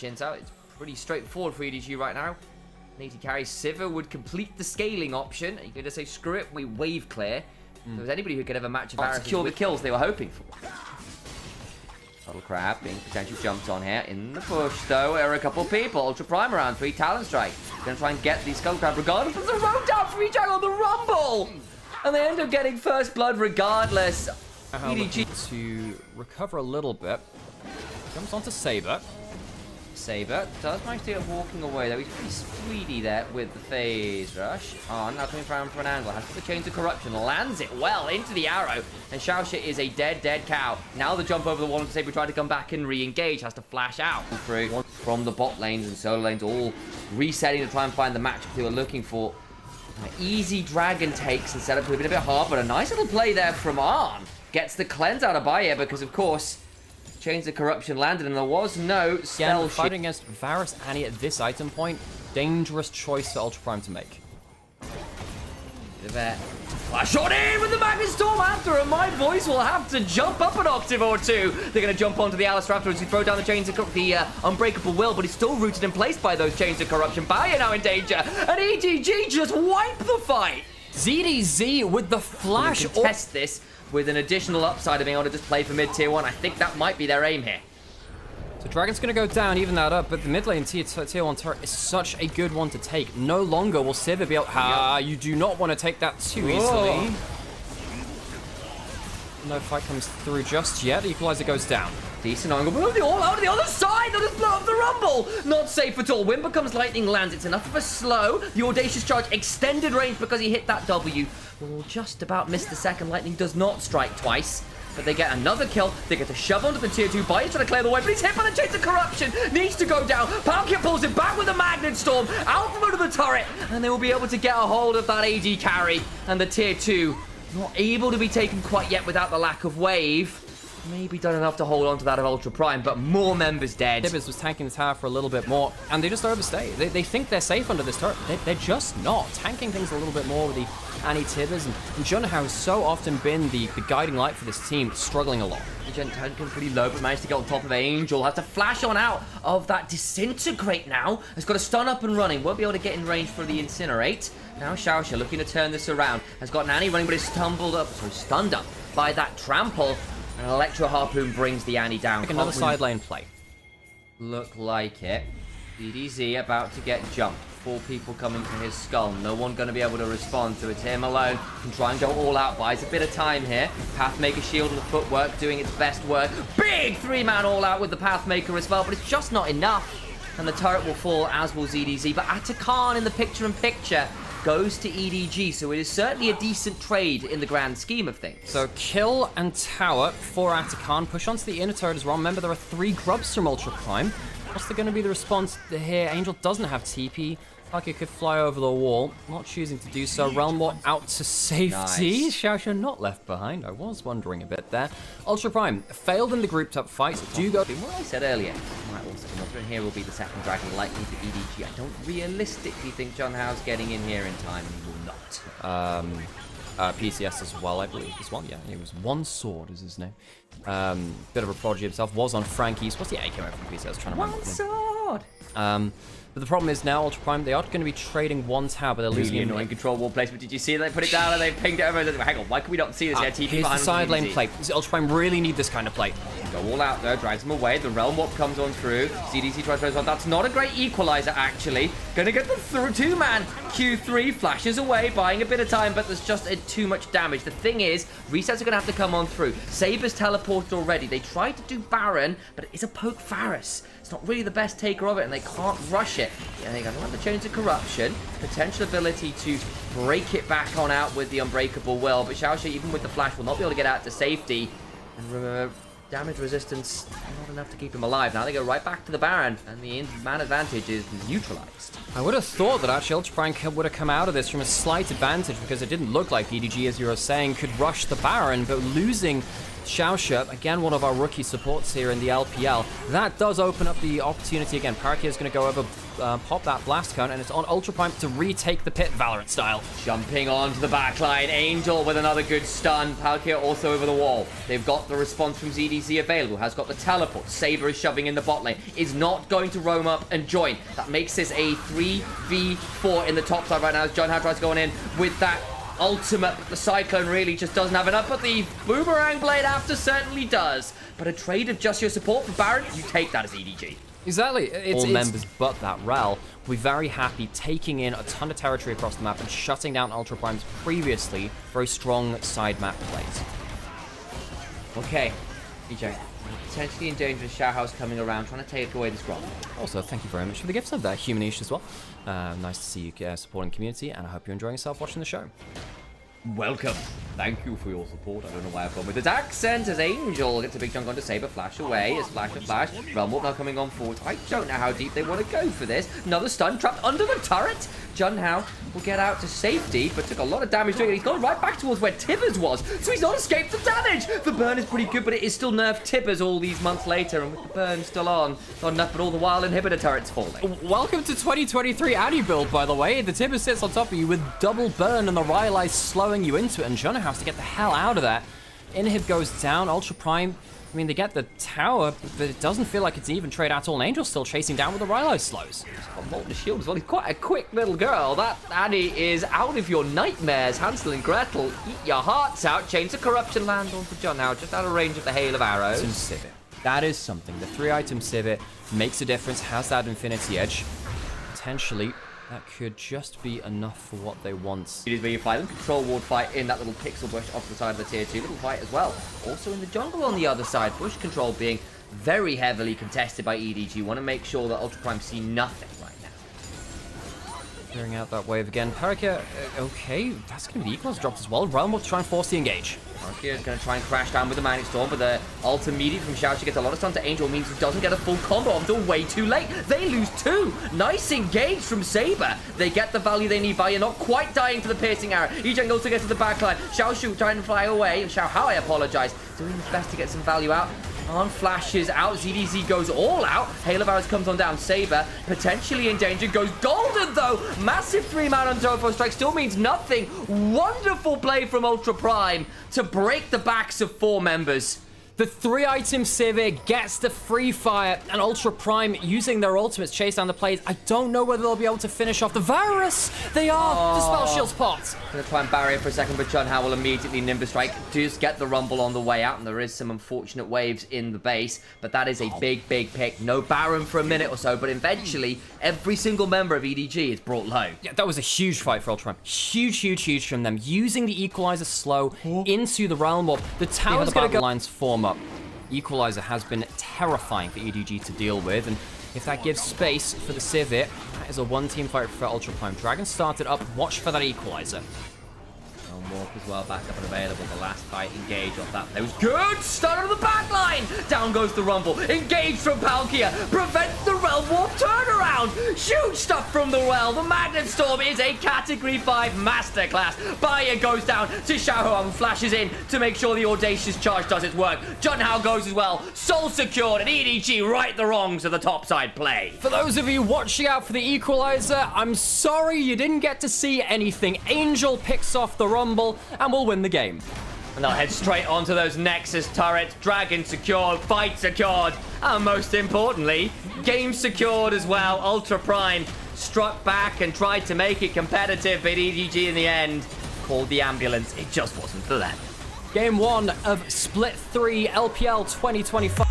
shins out. It's pretty straightforward for EDG right now. Need to carry Sivir would complete the scaling option. You're going to say, screw it, we wave clear. If there was anybody who could ever match Varus to secure the kills they were hoping for. Bottle Crab being potentially jumped on here. In the push, though, are a couple of people. Ultra Prime around 3, Talon Strike. Going to try and get the Skull Crab regardless. There's a road down for each on the Rumble! And they end up getting first blood regardless. EDG to recover a little bit. Comes on to Saber. Saber does manage to get walking away, though. He's pretty speedy there with the phase rush. Oh, now coming around for an angle. Has the Chains of Corruption. Lands it well into the arrow. And Xiaoxia is a dead cow. Now the jump over the wall and Saber trying to come back and re-engage. Has to flash out through from the bot lanes and solo lanes, all resetting to try and find the matchup they were looking for. Easy dragon takes and setup could have been a bit hard, but a nice little play there from Arn. Gets the cleanse out of Bayer because, of course, Chains of Corruption landed and there was no spell shield. Fighting against Varus Annie at this item point, dangerous choice for Ultra Prime to make. Flash on in with the Magnet Storm after, and my voice will have to jump up an octave or two. They're going to jump onto the Alistar afterwards to throw down the Chains of the Unbreakable Will, but he's still rooted in place by those Chains of Corruption. Bayer now in danger, and EDG just wipe the fight. ZDZ with the flash. Test this with an additional upside of being able to just play for mid tier 1. I think that might be their aim here. So Dragon's going to go down, even that up, but the mid lane tier 1 turret is such a good one to take. No longer will Sivir be able... you do not want to take that too easily. No fight comes through just yet. Equalizer goes down. Decent angle, but the all out of the other side. They'll just blow up the Rumble. Not safe at all. Win becomes lightning lands. It's enough of a slow. The Audacious Charge extended range because he hit that W. Will just about miss the second. Lightning does not strike twice. But they get another kill. They get a shove onto the tier 2. Bayer's trying to clear the way, but he's hit by the Chains of Corruption. Needs to go down. Palkia pulls him back with a Magnet Storm. Out from under the turret. And they will be able to get a hold of that AD carry. And the tier 2 not able to be taken quite yet without the lack of wave. Maybe done enough to hold on to that of Ultra Prime, but more members dead. Tibbers was tanking the tower for a little bit more, and they just overstay. They think they're safe under this turret. They're just not. Tanking things a little bit more with the Annie Tibbers, and Junha has so often been the guiding light for this team, struggling a lot. Agent Tankin pretty low, but managed to get on top of Angel. Has to flash on out of that Disintegrate now. Has got a stun up and running. Won't be able to get in range for the Incinerate. Now Xiaoxia looking to turn this around. Has got an Annie running, but is stunned up by that trample. An Electro Harpoon brings the Annie down. Another side lane play. Look like it. EDZ about to get jumped. 4 people coming for his skull. No one going to be able to respond to it. Him alone can try and go all out. Buys a bit of time here. Pathmaker shield and the footwork doing its best work. Big 3-man all out with the Pathmaker as well, but it's just not enough. And the turret will fall, as will ZDZ. But Atakan in the picture-in-picture goes to EDG, so it is certainly a decent trade in the grand scheme of things. So kill and tower for Atakan. Push onto the inner turret as well. Remember, there are 3 grubs from Ultra Prime. What's going to be the response here? Angel doesn't have TP. Palkia could fly over the wall, not choosing to do so. Realm War out to safety. Nice. Xiaoxia not left behind. I was wondering a bit there. Ultra Prime failed in the grouped up fight. Do go. What I said earlier might also come up, and here will be the second dragon, likely to EDG. I don't realistically think John Howe's getting in here in time, and he will not. PCS as well, I believe, as well. Yeah, it was One Sword is his name. Bit of a prodigy himself. Was on Frankie's. What's the A came out from PCS? Trying to remember. One Sword! But the problem is now, Ultra Prime, they are going to be trading one tower, but they're losing really annoying control wall placement. Did you see they put it down and they pinged it over? Hang on, why can we not see this yet? Here's the side lane play. Ultra Prime really need this kind of play. Go all out though, drags him away. The Realm Warp comes on through. CDC tries to respond. That's not a great equalizer, actually. Gonna get the 2-man. Q3 flashes away, buying a bit of time, but there's just too much damage. The thing is, resets are gonna have to come on through. Saber's teleported already. They tried to do Baron, but it's a poke Varus. It's not really the best taker of it, and they can't rush it. And they got the Chains of Corruption, potential ability to break it back on out with the Unbreakable Will, but Xiaoxia, even with the flash, will not be able to get out to safety. And remember, damage resistance not enough to keep him alive. Now they go right back to the Baron, and the man advantage is neutralized. I would have thought that actually Ultra Prime would have come out of this from a slight advantage, because it didn't look like EDG, as you were saying, could rush the Baron, but losing Xiaoshu, again, one of our rookie supports here in the LPL. That does open up the opportunity again. Parakia is going to go over, pop that blast cone, and it's on Ultra Prime to retake the pit, Valorant style. Jumping onto the backline, Angel with another good stun. Palkia also over the wall. They've got the response from ZDZ available, has got the teleport. Saber is shoving in the bot lane, is not going to roam up and join. That makes this a 3v4 in the top side right now as Junhao tries to go on in with that ultimate. The Cyclone really just doesn't have enough, but the Boomerang Blade after certainly does. But a trade of just your support for Baron, you take that as EDG. Exactly. All members but that Rel will be very happy taking in a ton of territory across the map and shutting down Ultra Prime's previously very strong side map plays. Okay, EJ, potentially in danger of Xiaohouse coming around, trying to take away this Gromp. Also, thank you very much for the gifts of that, Humanish as well. Nice to see you supporting the community, and I hope you're enjoying yourself watching the show. Welcome. Thank you for your support. I don't know why I've gone with his accent as Angel gets a big chunk onto Saber. Flash away. As flash to flash. Rumble now coming on forward. I don't know how deep they want to go for this. Another stun trapped under the turret. Junhao will get out to safety, but took a lot of damage doing it. He's gone right back towards where Tibbers was, so he's not escaped the damage. The burn is pretty good, but it is still nerfed Tibbers all these months later, and with the burn still on, not enough, but all the while inhibitor turrets falling. Welcome to 2023 Addy build, by the way. The Tibbers sits on top of you with double burn and the Rylai slowing you into it, and Junhao has to get the hell out of that. Inhib goes down, Ultra Prime, I mean, they get the tower, but it doesn't feel like it's an even trade at all, and Angel's still chasing down with the Rylai slows. He's got Molten Shield as well. He's quite a quick little girl. That Annie is out of your nightmares. Hansel and Gretel, eat your hearts out. Chains of Corruption land on for John now, just out of range of the hail of arrows. Civet. That is something. The 3-item Civet makes a difference, has that Infinity Edge. Potentially, that could just be enough for what they want. It is where you fight them. Control ward fight in that little pixel bush off the side of the tier 2. Little fight as well. Also in the jungle on the other side. Bush control being very heavily contested by EDG. Want to make sure that Ultra Prime see nothing right now. Clearing out that wave again. Parakia, okay, that's going to be the equals dropped as well. Realm will try and force the engage. Parakia is going to try and crash down with the Manic Storm, but the ult immediate from Xiao. She gets a lot of stun to Angel, means he doesn't get a full combo until way too late. They lose 2. Nice engage from Saber. They get the value they need by you're not quite dying to the piercing arrow. EJ also gets to the backline. Xiao Shu trying to fly away. Xiao Hao, I apologize. Doing his best to get some value out. On flashes out, ZDZ goes all out. Hail of Arrows comes on down. Saber potentially in danger, goes golden though. Massive 3-man on Tofo strike still means nothing. Wonderful play from Ultra Prime to break the backs of 4 members. The 3-item Civet gets the free fire, and Ultra Prime using their ultimates chase down the plays. I don't know whether they'll be able to finish off the Varus. They are. The spell shield's popped. Gonna try and barrier for a second, but Junhao will immediately Nimbus Strike. Does get the Rumble on the way out, and there is some unfortunate waves in the base, but that is a big pick. No Baron for a minute or so, but eventually every single member of EDG is brought low. Yeah, that was a huge fight for Ultra Prime. Huge from them. Using the Equalizer slow into the Realm Warp. The tower's gonna go. Lines form up. Equalizer has been terrifying for EDG to deal with, and if that gives space for the Civet, that is a one-team fight for Ultra Prime. Dragon started up, watch for that Equalizer. Warp as well, back up and available. The last fight, engage off that. That was good! Stun on the back line! Down goes the Rumble. Engage from Palkia. Prevents the Realm Warp turnaround! Huge stuff from the Realm. The Magnet Storm is a Category 5 masterclass. Bayer goes down to Xiaohou and flashes in to make sure the Audacious Charge does its work. Junhao goes as well. Soul secured, and EDG right the wrongs of the topside play. For those of you watching out for the Equalizer, I'm sorry you didn't get to see anything. Angel picks off the Rumble and will win the game. And they'll head straight onto those Nexus turrets. Dragon secured, fight secured, and most importantly, game secured as well. Ultra Prime struck back and tried to make it competitive, but EDG in the end called the ambulance. It just wasn't for them. Game 1 of Split 3 LPL 2025.